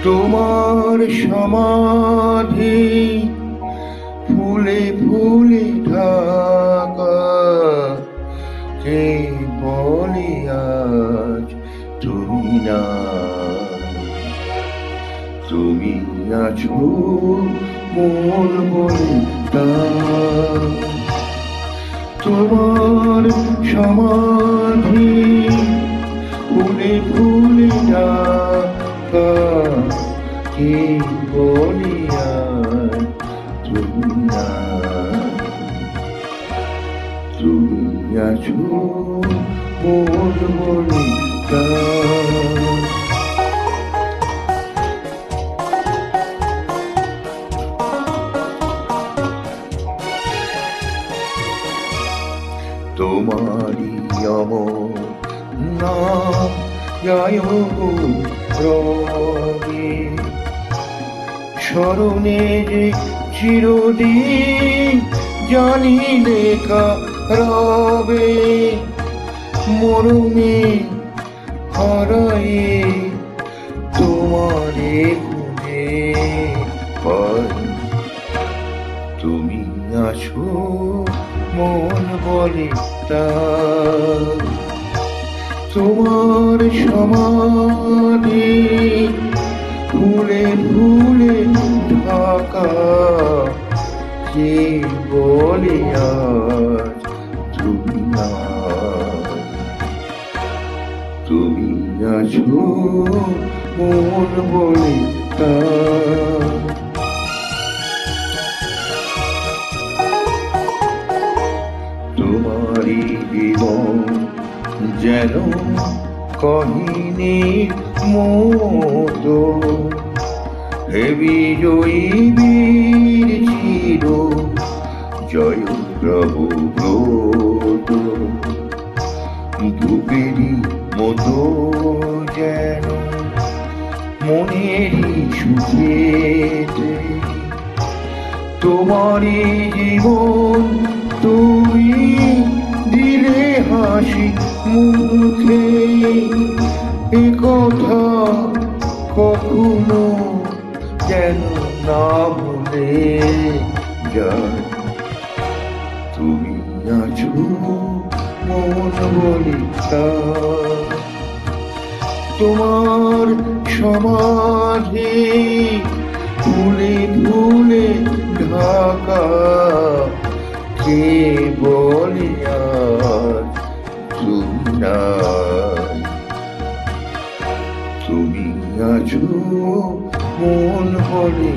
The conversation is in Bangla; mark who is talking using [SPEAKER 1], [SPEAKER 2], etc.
[SPEAKER 1] তোমার সমাধি ফুলে ফুলে ঢাকা, কে বলে আজ তুমি না, তুমি আছো মন বলে তোমার সমাধি ফুলে ফুলে ঢাকা, কে বলে আজ তুমি না, তুমি আছো মন বলে তোমারি অমর নাম যায় রবে, স্মরণে যে চিরদিন জানি লেখা রবে, মরণে হারায়ে তোমারে খুঁজে পাই, তুমি আছো মন বলে তোমার সমাধি ফুলে ফুলে ঢাকা, কে বলে আজ তুমি না, তুমি আছো মন বলে তোমারি জীবন যেন কাহিনীর মতো, হে বিজয়ী বীর চির জয় প্রভু ব্রত, ধূপেরই মতো যেন মনেরই সুখেতে, তোমারই জীবন তুমি দিলে হাসি মুখে, এ কথা কখনো যেন না ভুলে যায়, তুমি আছো মন বলে তোমার সমাধি ফুলে ফুলে ঢাকা, কে বলে আজ তুমি নাই, তুমি আছো মন বলে